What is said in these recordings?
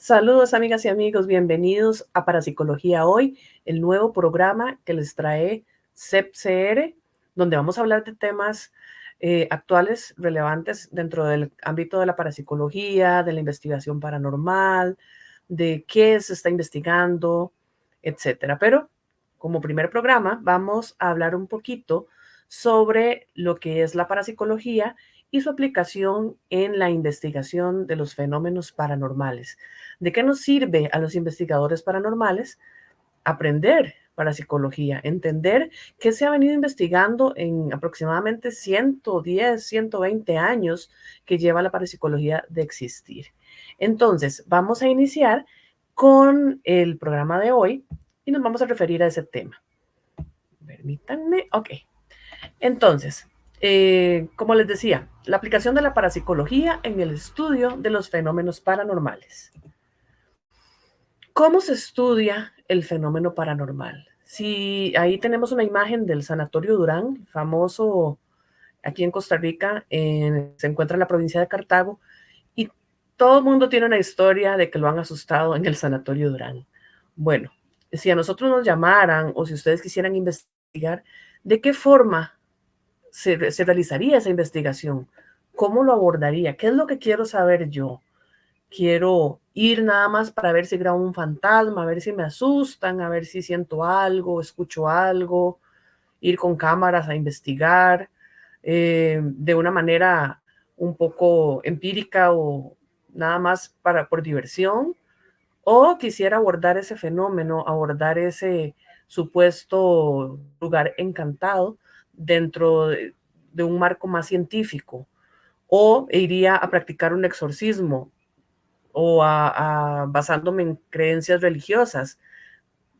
Saludos amigas y amigos, bienvenidos a Parapsicología Hoy, el nuevo programa que les trae CEPCR, donde vamos a hablar de temas actuales, relevantes dentro del ámbito de la parapsicología, de la investigación paranormal, de qué se está investigando, etcétera. Pero como primer programa vamos a hablar un poquito sobre lo que es la parapsicología y su aplicación en la investigación de los fenómenos paranormales. ¿De qué nos sirve a los investigadores paranormales aprender parapsicología, entender qué se ha venido investigando en aproximadamente 110, 120 años que lleva la parapsicología de existir? Entonces, vamos a iniciar con el programa de hoy y nos vamos a referir a ese tema. Permítanme, ok. Entonces, como les decía, la aplicación de la parapsicología en el estudio de los fenómenos paranormales. ¿Cómo se estudia el fenómeno paranormal? Si ahí tenemos una imagen del Sanatorio Durán, famoso aquí en Costa Rica, se encuentra en la provincia de Cartago, y todo el mundo tiene una historia de que lo han asustado en el Sanatorio Durán. Bueno, si a nosotros nos llamaran o si ustedes quisieran investigar, ¿de qué forma se realizaría esa investigación? ¿Cómo lo abordaría? ¿Qué es lo que quiero saber yo? Quiero ir nada más para ver si grabo un fantasma, a ver si me asustan, a ver si siento algo, escucho algo, ir con cámaras a investigar de una manera un poco empírica o nada más por diversión, o quisiera abordar ese fenómeno, abordar ese supuesto lugar encantado dentro de un marco más científico, o iría a practicar un exorcismo o basándome en creencias religiosas.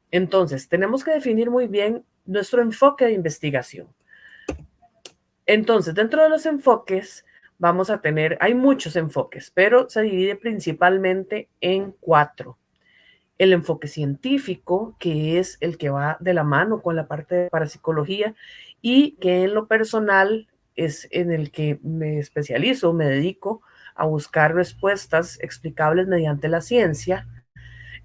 Entonces, tenemos que definir muy bien nuestro enfoque de investigación. Entonces, dentro de los enfoques, vamos a tener, hay muchos enfoques, pero se divide principalmente en 4. El enfoque científico, que es el que va de la mano con la parte de parapsicología y que en lo personal es en el que me especializo, me dedico a buscar respuestas explicables mediante la ciencia.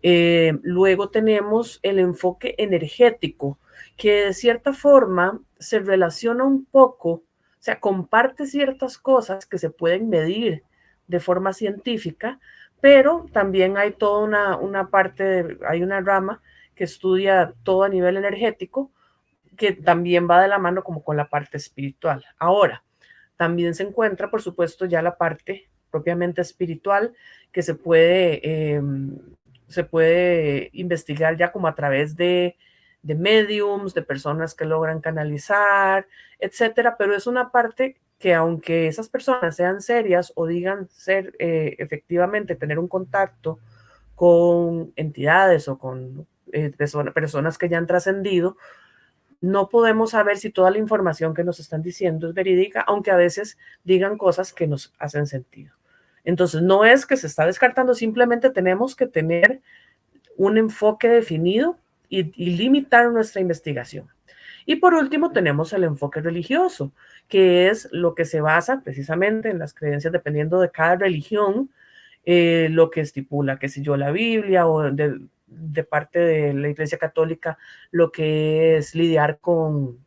Luego tenemos el enfoque energético, que de cierta forma se relaciona un poco, o sea, comparte ciertas cosas que se pueden medir de forma científica, pero también hay toda una parte, hay una rama que estudia todo a nivel energético, que también va de la mano como con la parte espiritual. Ahora, también se encuentra, por supuesto, ya la parte propiamente espiritual que se puede investigar ya como a través de mediums, de personas que logran canalizar, etcétera, pero es una parte que aunque esas personas sean serias o digan ser efectivamente tener un contacto con entidades o con personas que ya han trascendido, no podemos saber si toda la información que nos están diciendo es verídica, aunque a veces digan cosas que nos hacen sentido. Entonces, no es que se está descartando, simplemente tenemos que tener un enfoque definido y limitar nuestra investigación. Y por último, tenemos el enfoque religioso, que es lo que se basa precisamente en las creencias, dependiendo de cada religión, lo que estipula, qué sé yo, la Biblia o de parte de la Iglesia Católica, lo que es lidiar con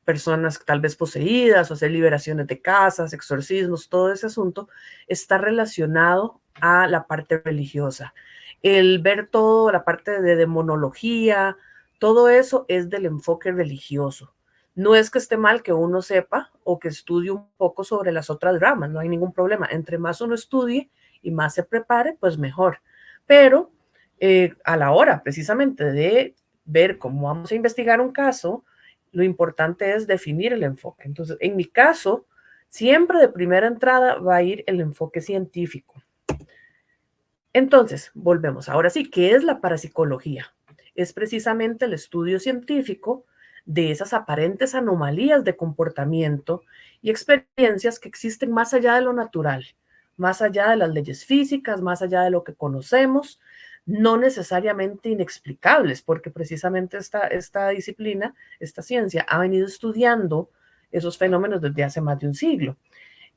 personas tal vez poseídas o hacer liberaciones de casas, exorcismos, todo ese asunto está relacionado a la parte religiosa. El ver todo, la parte de demonología, todo eso es del enfoque religioso. No es que esté mal que uno sepa o que estudie un poco sobre las otras ramas, no hay ningún problema. Entre más uno estudie y más se prepare, pues mejor. Pero a la hora precisamente de ver cómo vamos a investigar un caso, lo importante es definir el enfoque. Entonces, en mi caso, siempre de primera entrada va a ir el enfoque científico. Entonces, volvemos. Ahora sí, ¿qué es la parapsicología? Es precisamente el estudio científico de esas aparentes anomalías de comportamiento y experiencias que existen más allá de lo natural, más allá de las leyes físicas, más allá de lo que conocemos, no necesariamente inexplicables, porque precisamente esta disciplina, esta ciencia, ha venido estudiando esos fenómenos desde hace más de un siglo.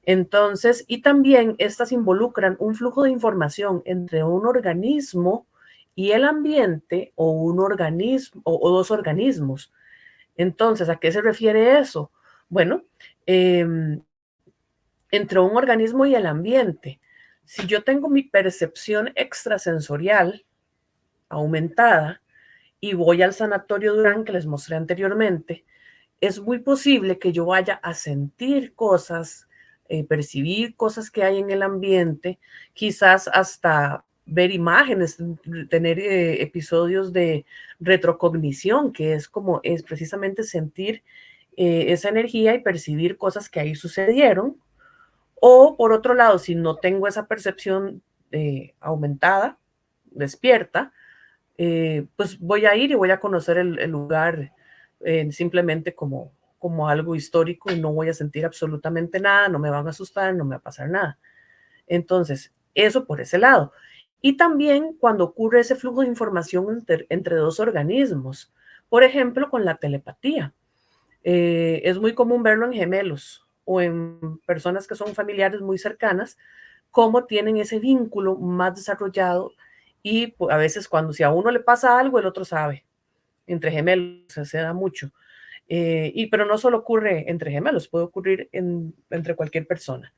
Entonces, y también estas involucran un flujo de información entre un organismo y el ambiente o un organismo o dos organismos. Entonces, ¿a qué se refiere eso? Bueno, em, entre un organismo y el ambiente. Si yo tengo mi percepción extrasensorial aumentada y voy al sanatorio Durán que les mostré anteriormente, es muy posible que yo vaya a sentir cosas, percibir cosas que hay en el ambiente, quizás hasta ver imágenes, tener episodios de retrocognición, que es como es precisamente sentir esa energía y percibir cosas que ahí sucedieron. O por otro lado, si no tengo esa percepción aumentada, despierta, pues voy a ir y voy a conocer el lugar simplemente como algo histórico y no voy a sentir absolutamente nada, no me van a asustar, no me va a pasar nada. Entonces, eso por ese lado. Y también cuando ocurre ese flujo de información entre dos organismos, por ejemplo, con la telepatía. Es muy común verlo en gemelos o en personas que son familiares muy cercanas, cómo tienen ese vínculo más desarrollado y pues, a veces cuando si a uno le pasa algo, el otro sabe. Entre gemelos se da mucho. Pero no solo ocurre entre gemelos, puede ocurrir entre cualquier persona.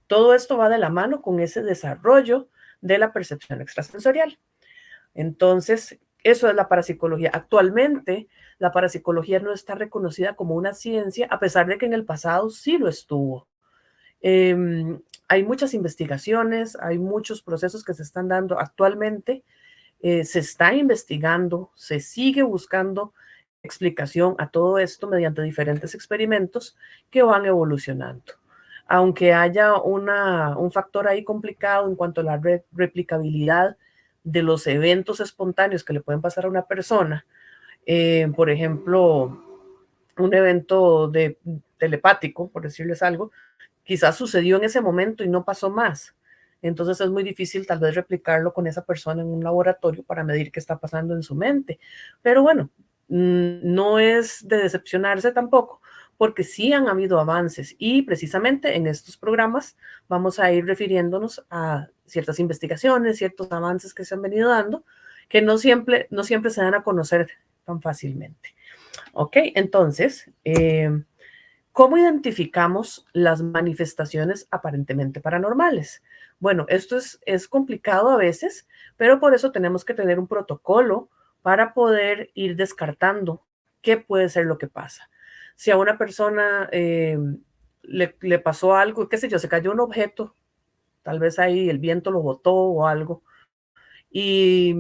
Todo esto va de la mano con ese desarrollo de la percepción extrasensorial. Entonces, eso es la parapsicología. Actualmente, la parapsicología no está reconocida como una ciencia, a pesar de que en el pasado sí lo estuvo. Hay muchas investigaciones, hay muchos procesos que se están dando actualmente, se está investigando, se sigue buscando explicación a todo esto mediante diferentes experimentos que van evolucionando. Aunque haya un factor ahí complicado en cuanto a la replicabilidad de los eventos espontáneos que le pueden pasar a una persona, por ejemplo, un evento telepático, por decirles algo, quizás sucedió en ese momento y no pasó más. Entonces es muy difícil tal vez replicarlo con esa persona en un laboratorio para medir qué está pasando en su mente. Pero bueno, no es de decepcionarse tampoco, porque sí han habido avances y precisamente en estos programas vamos a ir refiriéndonos a ciertas investigaciones, ciertos avances que se han venido dando, que no siempre se dan a conocer tan fácilmente. Ok, entonces, ¿cómo identificamos las manifestaciones aparentemente paranormales? Bueno, esto es complicado a veces, pero por eso tenemos que tener un protocolo para poder ir descartando qué puede ser lo que pasa. Si a una persona le pasó algo, qué sé yo, se cayó un objeto, tal vez ahí el viento lo botó o algo, y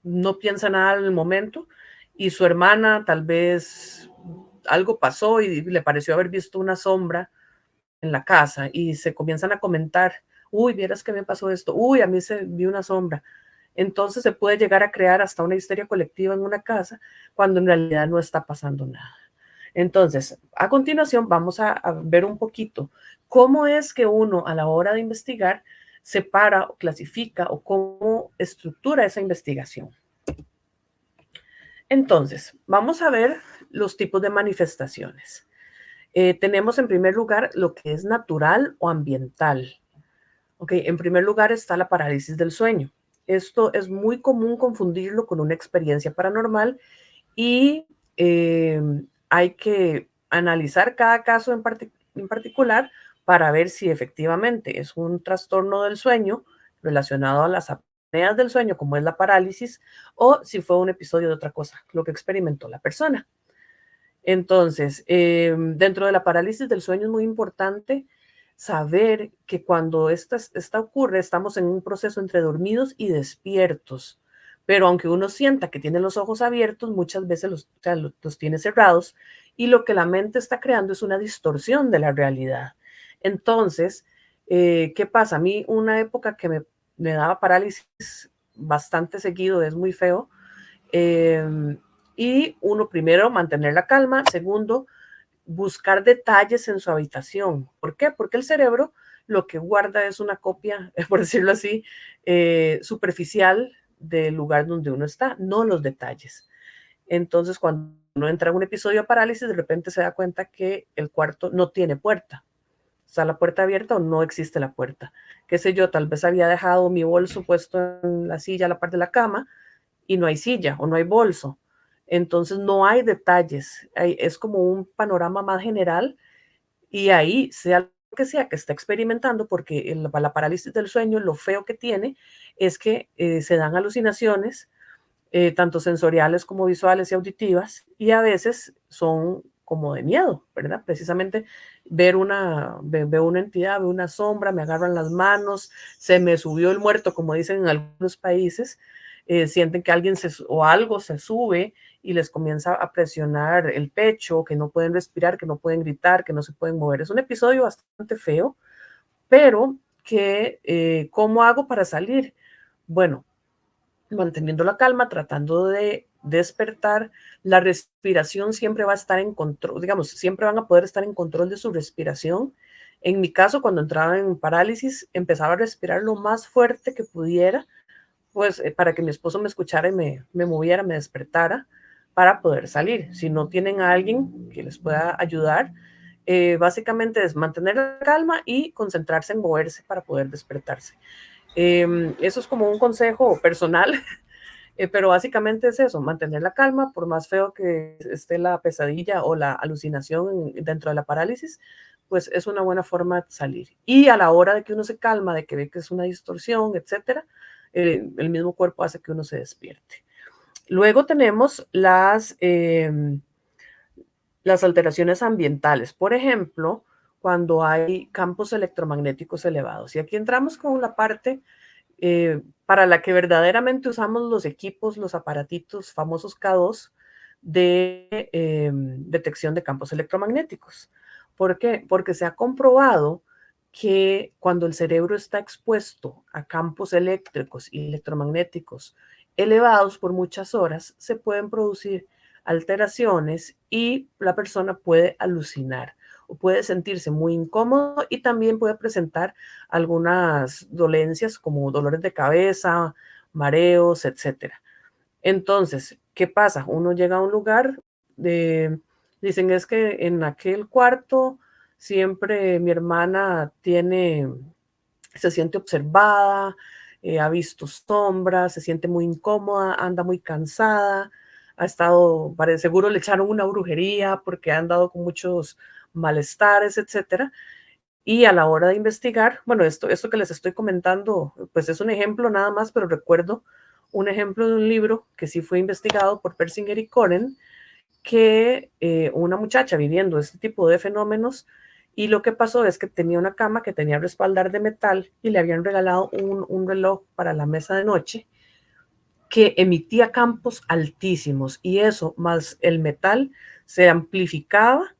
no piensa nada en el momento, y su hermana tal vez algo pasó y le pareció haber visto una sombra en la casa y se comienzan a comentar, uy, vieras que me pasó esto, uy, a mí se vi una sombra. Entonces se puede llegar a crear hasta una histeria colectiva en una casa cuando en realidad no está pasando nada. Entonces, a continuación vamos a ver un poquito cómo es que uno a la hora de investigar separa o clasifica o cómo estructura esa investigación. Entonces, vamos a ver los tipos de manifestaciones. Tenemos en primer lugar lo que es natural o ambiental. Ok, en primer lugar está la parálisis del sueño. Esto es muy común confundirlo con una experiencia paranormal y eh, hay que analizar cada caso en particular para ver si efectivamente es un trastorno del sueño relacionado a las apneas del sueño, como es la parálisis, o si fue un episodio de otra cosa, lo que experimentó la persona. Entonces, dentro de la parálisis del sueño es muy importante saber que cuando esta ocurre, estamos en un proceso entre dormidos y despiertos. Pero aunque uno sienta que tiene los ojos abiertos, muchas veces los tiene cerrados y lo que la mente está creando es una distorsión de la realidad. Entonces, ¿qué pasa? A mí una época que me daba parálisis bastante seguido, es muy feo, y uno, primero, mantener la calma. Segundo, buscar detalles en su habitación. ¿Por qué? Porque el cerebro lo que guarda es una copia, por decirlo así, superficial del lugar donde uno está, no los detalles. Entonces, cuando uno entra en un episodio de parálisis, de repente se da cuenta que el cuarto no tiene puerta. está la puerta abierta o no existe la puerta. Qué sé yo, tal vez había dejado mi bolso puesto en la silla a la par de la cama y no hay silla o no hay bolso. Entonces no hay detalles, es como un panorama más general y ahí, sea lo que está experimentando, porque la parálisis del sueño, lo feo que tiene es que se dan alucinaciones, tanto sensoriales como visuales y auditivas, y a veces son como de miedo, ¿verdad? Precisamente veo una entidad, veo una sombra, me agarran las manos, se me subió el muerto, como dicen en algunos países, sienten que alguien o algo se sube y les comienza a presionar el pecho, que no pueden respirar, que no pueden gritar, que no se pueden mover. Es un episodio bastante feo, pero que, ¿cómo hago para salir? Bueno, manteniendo la calma, tratando de despertar, la respiración siempre va a estar en control, digamos, siempre van a poder estar en control de su respiración. En mi caso, cuando entraba en parálisis, empezaba a respirar lo más fuerte que pudiera, pues para que mi esposo me escuchara y me moviera, me despertara para poder salir. Si no tienen a alguien que les pueda ayudar, básicamente es mantener la calma y concentrarse en moverse para poder despertarse. Eso es como un consejo personal, pero básicamente es eso, mantener la calma, por más feo que esté la pesadilla o la alucinación dentro de la parálisis, pues es una buena forma de salir. Y a la hora de que uno se calma, de que ve que es una distorsión, etcétera, el mismo cuerpo hace que uno se despierte. Luego tenemos las alteraciones ambientales. Por ejemplo, cuando hay campos electromagnéticos elevados. Y aquí entramos con la parte para la que verdaderamente usamos los equipos, los aparatitos famosos K2 de detección de campos electromagnéticos. ¿Por qué? Porque se ha comprobado que cuando el cerebro está expuesto a campos eléctricos y electromagnéticos elevados por muchas horas, se pueden producir alteraciones y la persona puede alucinar o puede sentirse muy incómodo y también puede presentar algunas dolencias como dolores de cabeza, mareos, etcétera. Entonces, ¿qué pasa? Uno llega a un lugar, dicen es que en aquel cuarto siempre mi hermana se siente observada, ha visto sombras, se siente muy incómoda, anda muy cansada, ha estado, seguro le echaron una brujería porque ha andado con muchos malestares, etcétera. Y a la hora de investigar, bueno, esto que les estoy comentando, pues es un ejemplo nada más, pero recuerdo un ejemplo de un libro que sí fue investigado por Persinger y Coren, que una muchacha viviendo este tipo de fenómenos, y lo que pasó es que tenía una cama que tenía respaldar de metal y le habían regalado un reloj para la mesa de noche que emitía campos altísimos y eso más el metal se amplificaba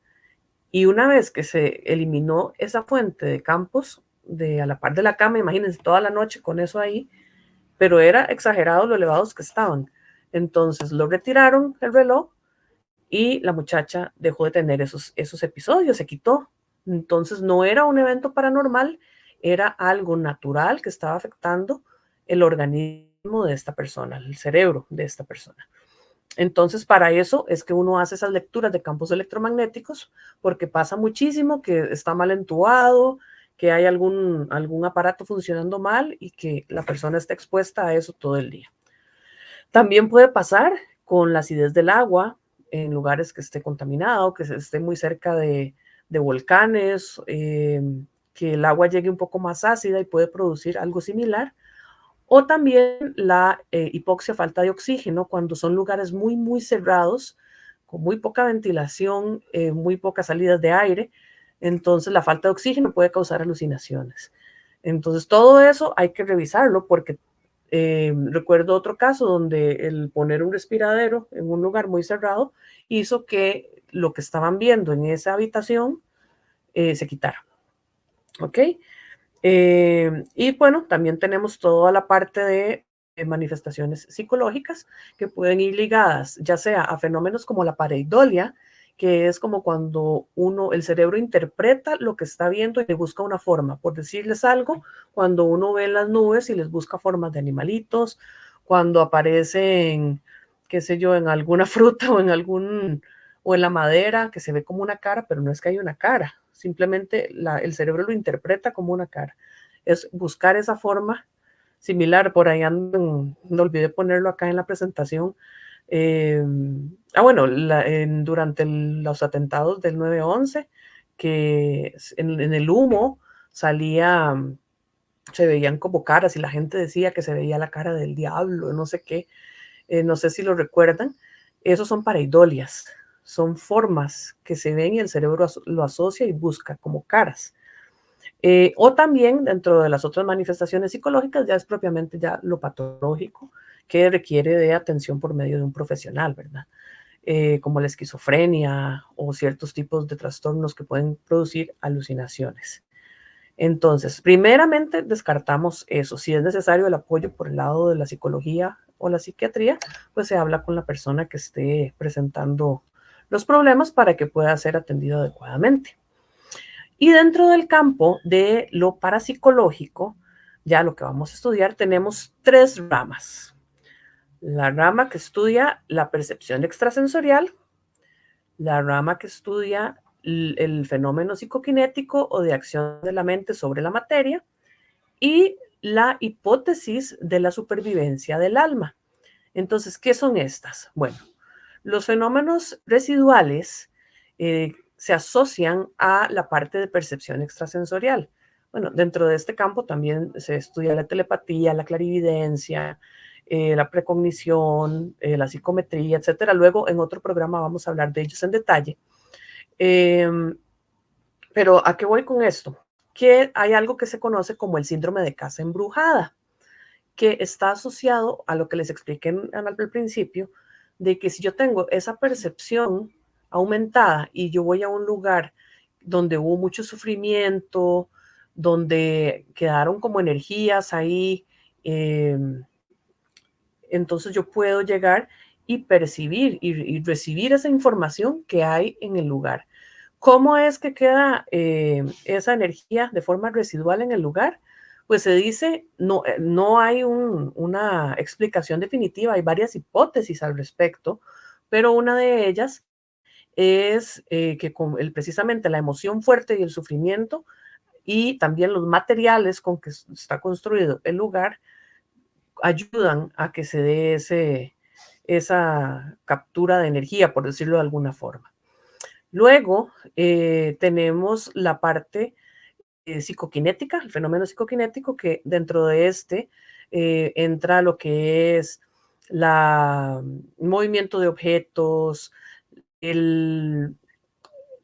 y una vez que se eliminó esa fuente de campos a la par de la cama, imagínense toda la noche con eso ahí, pero era exagerado lo elevados que estaban. Entonces lo retiraron el reloj y la muchacha dejó de tener esos episodios, se quitó. Entonces no era un evento paranormal, era algo natural que estaba afectando el organismo de esta persona, el cerebro de esta persona. Entonces, para eso es que uno hace esas lecturas de campos electromagnéticos, porque pasa muchísimo que está mal entubado, que hay algún aparato funcionando mal y que la persona está expuesta a eso todo el día. También puede pasar con la acidez del agua en lugares que esté contaminado, que esté muy cerca de volcanes, que el agua llegue un poco más ácida y puede producir algo similar. O también la hipoxia, falta de oxígeno, cuando son lugares muy, muy cerrados, con muy poca ventilación, muy pocas salidas de aire. Entonces, la falta de oxígeno puede causar alucinaciones. Entonces, todo eso hay que revisarlo porque recuerdo otro caso donde el poner un respiradero en un lugar muy cerrado hizo que lo que estaban viendo en esa habitación se quitara. ¿Ok? Y bueno, también tenemos toda la parte de manifestaciones psicológicas que pueden ir ligadas ya sea a fenómenos como la pareidolia, que es como cuando el cerebro interpreta lo que está viendo y le busca una forma. Por decirles algo, cuando uno ve las nubes y les busca formas de animalitos, cuando aparecen, qué sé yo, en alguna fruta o en la madera, que se ve como una cara, pero no es que hay una cara, simplemente el cerebro lo interpreta como una cara. Es buscar esa forma similar, por ahí no olvidé ponerlo acá en la presentación. Bueno, durante los atentados del 9/11, que en el humo salía, se veían como caras y la gente decía que se veía la cara del diablo, no sé qué, no sé si lo recuerdan. Esos son pareidolias, son formas que se ven y el cerebro lo asocia y busca como caras. O también dentro de las otras manifestaciones psicológicas ya es propiamente ya lo patológico, que requiere de atención por medio de un profesional, ¿verdad? Como la esquizofrenia o ciertos tipos de trastornos que pueden producir alucinaciones. Entonces, primeramente descartamos eso. Si es necesario el apoyo por el lado de la psicología o la psiquiatría, pues se habla con la persona que esté presentando los problemas para que pueda ser atendido adecuadamente. Y dentro del campo de lo parapsicológico, ya lo que vamos a estudiar, tenemos 3 ramas. La rama que estudia la percepción extrasensorial, la rama que estudia el fenómeno psicoquinético o de acción de la mente sobre la materia, y la hipótesis de la supervivencia del alma. Entonces, ¿qué son estas? Bueno, los fenómenos residuales se asocian a la parte de percepción extrasensorial. Bueno, dentro de este campo también se estudia la telepatía, la clarividencia, la precognición, la psicometría, etcétera. Luego, en otro programa vamos a hablar de ellos en detalle. Pero ¿a qué voy con esto? Que hay algo que se conoce como el síndrome de casa embrujada, que está asociado a lo que les expliqué al principio, de que si yo tengo esa percepción aumentada y yo voy a un lugar donde hubo mucho sufrimiento, donde quedaron como energías ahí, eh, entonces yo puedo llegar y percibir y recibir esa información que hay en el lugar. ¿Cómo es que queda esa energía de forma residual en el lugar? Pues se dice, no hay una explicación definitiva, hay varias hipótesis al respecto, pero una de ellas es que precisamente la emoción fuerte y el sufrimiento y también los materiales con que está construido el lugar ayudan a que se dé esa captura de energía, por decirlo de alguna forma. Luego tenemos la parte psicoquinética, el fenómeno psicoquinético, que dentro de entra lo que es el movimiento de objetos,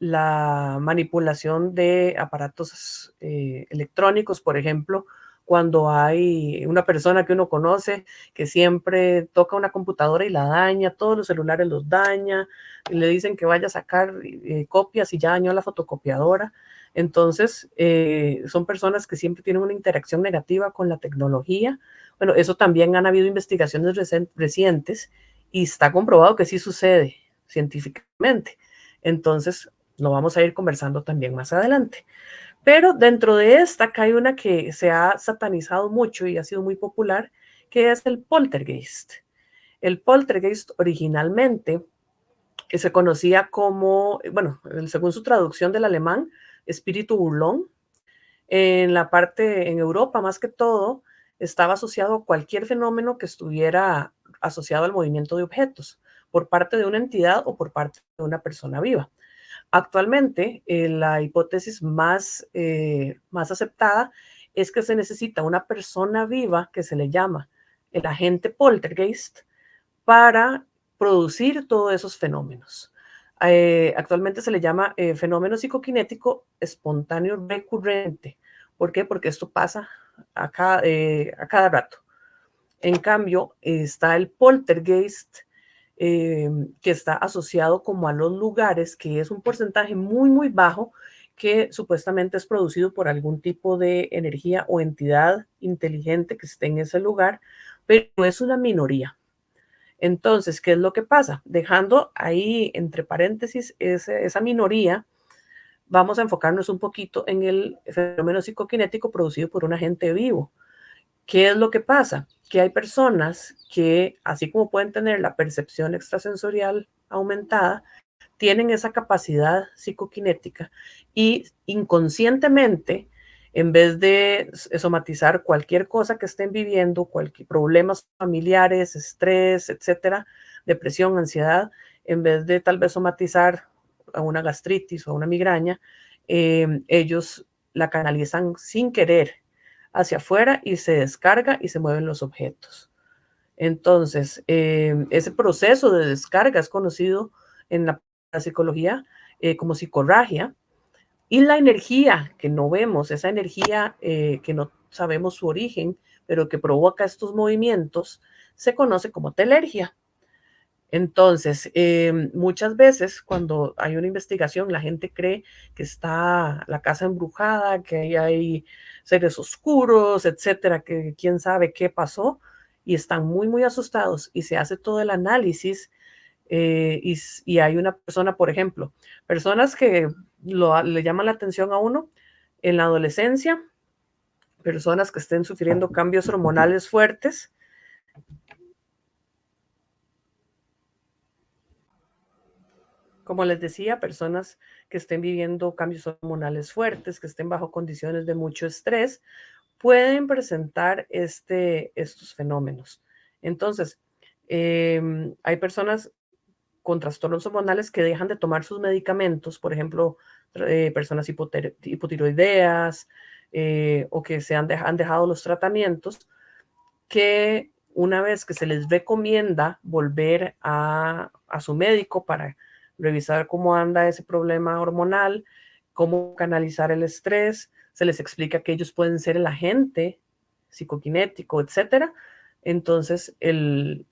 la manipulación de aparatos electrónicos, por ejemplo, cuando hay una persona que uno conoce que siempre toca una computadora y la daña, todos los celulares los daña, y le dicen que vaya a sacar copias y ya dañó la fotocopiadora. Entonces, son personas que siempre tienen una interacción negativa con la tecnología. Bueno, eso también han habido investigaciones recientes y está comprobado que sí sucede científicamente. Entonces, lo vamos a ir conversando también más adelante. Pero dentro de esta acá hay una que se ha satanizado mucho y ha sido muy popular, que es el poltergeist. El poltergeist originalmente se conocía como, bueno, según su traducción del alemán, espíritu burlón. En Europa más que todo, estaba asociado a cualquier fenómeno que estuviera asociado al movimiento de objetos por parte de una entidad o por parte de una persona viva. Actualmente, la hipótesis más aceptada es que se necesita una persona viva que se le llama el agente poltergeist para producir todos esos fenómenos. Actualmente se le llama fenómeno psicoquinético espontáneo recurrente. ¿Por qué? Porque esto pasa a cada rato. En cambio, está el poltergeist, que está asociado como a los lugares, que es un porcentaje muy, muy bajo, que supuestamente es producido por algún tipo de energía o entidad inteligente que esté en ese lugar, pero es una minoría. Entonces, ¿qué es lo que pasa? Dejando ahí entre paréntesis esa minoría, vamos a enfocarnos un poquito en el fenómeno psicoquinético producido por un agente vivo. ¿Qué es lo que pasa? Que hay personas que, así como pueden tener la percepción extrasensorial aumentada, tienen esa capacidad psicoquinética y inconscientemente, en vez de somatizar cualquier cosa que estén viviendo, cualquier problemas familiares, estrés, etcétera, depresión, ansiedad, en vez de tal vez somatizar a una gastritis o a una migraña, ellos la canalizan sin querer hacia afuera y se descarga y se mueven los objetos. Entonces, ese proceso de descarga es conocido en la psicología como psicorragia, y la energía que no vemos, esa energía que no sabemos su origen, pero que provoca estos movimientos, se conoce como telergia. Entonces, muchas veces cuando hay una investigación, la gente cree que está la casa embrujada, que ahí hay seres oscuros, etcétera, que quién sabe qué pasó, y están muy, muy asustados, y se hace todo el análisis, y hay una persona, por ejemplo, personas que le llaman la atención a uno en la adolescencia, personas que estén sufriendo cambios hormonales fuertes. Como les decía, personas que estén viviendo cambios hormonales fuertes, que estén bajo condiciones de mucho estrés, pueden presentar estos fenómenos. Entonces, hay personas con trastornos hormonales que dejan de tomar sus medicamentos, por ejemplo, personas hipotiroideas, o que han dejado los tratamientos, que una vez que se les recomienda volver a su médico para revisar cómo anda ese problema hormonal, cómo canalizar el estrés, se les explica que ellos pueden ser el agente psicoquinético, etcétera, entonces el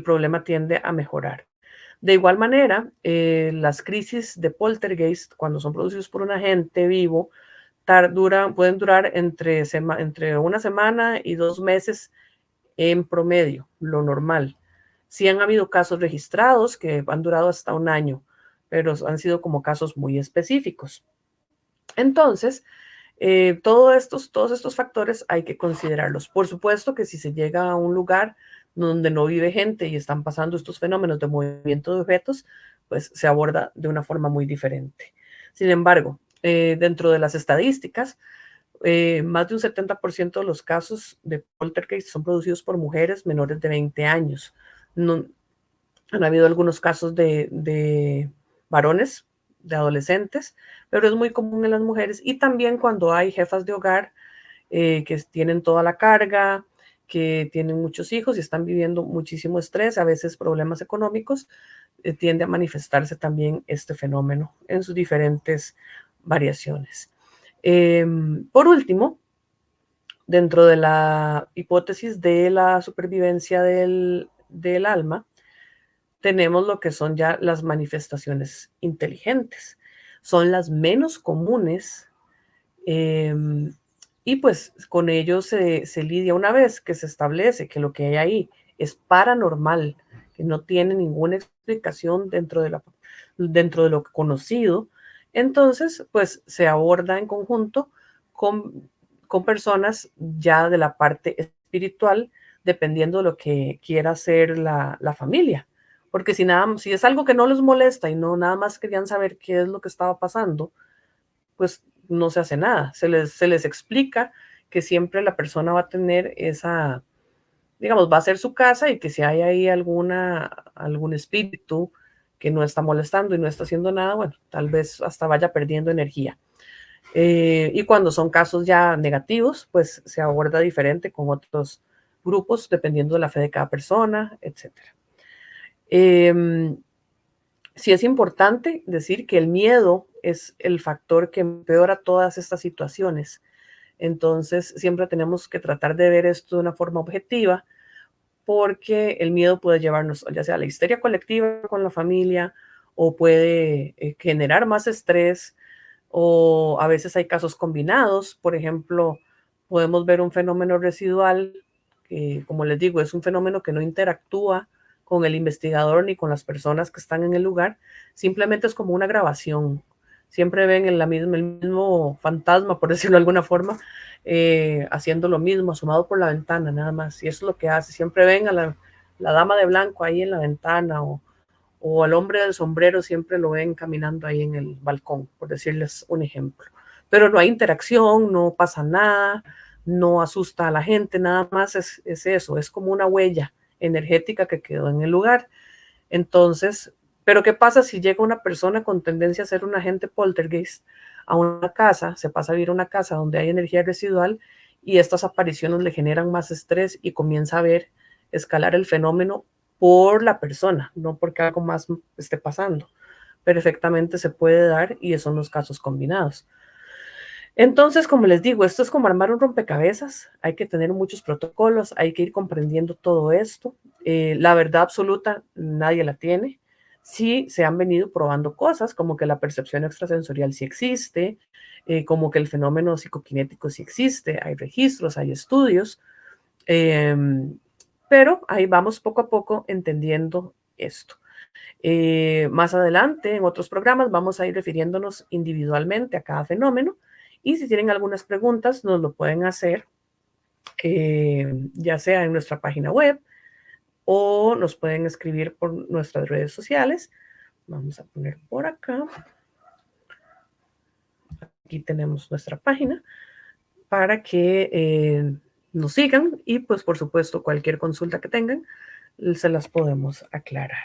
problema tiende a mejorar. De igual manera, las crisis de poltergeist, cuando son producidos por un agente vivo, pueden durar entre una semana y 2 meses en promedio, lo normal. Sí han habido casos registrados que han durado hasta un año, pero han sido como casos muy específicos. Entonces, todos estos factores hay que considerarlos. Por supuesto que si se llega a un lugar donde no vive gente y están pasando estos fenómenos de movimiento de objetos, pues se aborda de una forma muy diferente. Sin embargo, dentro de las estadísticas, más de un 70% de los casos de poltergeist son producidos por mujeres menores de 20 años. No, han habido algunos casos de varones, de adolescentes, pero es muy común en las mujeres. Y también cuando hay jefas de hogar que tienen toda la carga, que tienen muchos hijos y están viviendo muchísimo estrés, a veces problemas económicos, tiende a manifestarse también este fenómeno en sus diferentes variaciones. Por último, dentro de la hipótesis de la supervivencia del alma, tenemos lo que son ya las manifestaciones inteligentes. Son las menos comunes, y pues con ello se lidia una vez que se establece que lo que hay ahí es paranormal, que no tiene ninguna explicación dentro de lo conocido. Entonces, pues se aborda en conjunto con personas ya de la parte espiritual, dependiendo de lo que quiera hacer la familia. Porque si es algo que no les molesta y no nada más querían saber qué es lo que estaba pasando, pues no se hace nada. Se les explica que siempre la persona va a tener esa, digamos, va a ser su casa, y que si hay ahí algún espíritu que no está molestando y no está haciendo nada, bueno, tal vez hasta vaya perdiendo energía. Y cuando son casos ya negativos, pues se aborda diferente con otros grupos, dependiendo de la fe de cada persona, etcétera. Sí es importante decir que el miedo es el factor que empeora todas estas situaciones. Entonces, siempre tenemos que tratar de ver esto de una forma objetiva, porque el miedo puede llevarnos ya sea a la histeria colectiva con la familia, o puede generar más estrés, o a veces hay casos combinados. Por ejemplo, podemos ver un fenómeno residual que, como les digo, es un fenómeno que no interactúa con el investigador ni con las personas que están en el lugar, simplemente es como una grabación. Siempre ven el mismo fantasma, por decirlo de alguna forma, haciendo lo mismo, asomado por la ventana, nada más. Y eso es lo que hace. Siempre ven a la dama de blanco ahí en la ventana, o al hombre del sombrero siempre lo ven caminando ahí en el balcón, por decirles un ejemplo. Pero no hay interacción, no pasa nada, no asusta a la gente, nada más es eso, es como una huella energética que quedó en el lugar. Entonces, pero ¿qué pasa si llega una persona con tendencia a ser un agente poltergeist a una casa, se pasa a vivir a una casa donde hay energía residual y estas apariciones le generan más estrés y comienza a ver escalar el fenómeno por la persona, no porque algo más esté pasando? Perfectamente se puede dar y esos son los casos combinados. Entonces, como les digo, esto es como armar un rompecabezas, hay que tener muchos protocolos, hay que ir comprendiendo todo esto. La verdad absoluta nadie la tiene. Sí se han venido probando cosas como que la percepción extrasensorial sí existe, como que el fenómeno psicoquinético sí existe, hay registros, hay estudios, eh, pero ahí vamos poco a poco entendiendo esto. Más adelante, en otros programas, vamos a ir refiriéndonos individualmente a cada fenómeno y si tienen algunas preguntas, nos lo pueden hacer, ya sea en nuestra página web o nos pueden escribir por nuestras redes sociales. Vamos a poner por acá. Aquí tenemos nuestra página para que nos sigan y pues por supuesto cualquier consulta que tengan se las podemos aclarar.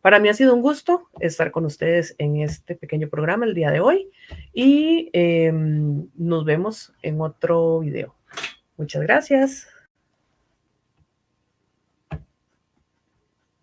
Para mí ha sido un gusto estar con ustedes en este pequeño programa el día de hoy y nos vemos en otro video. Muchas gracias.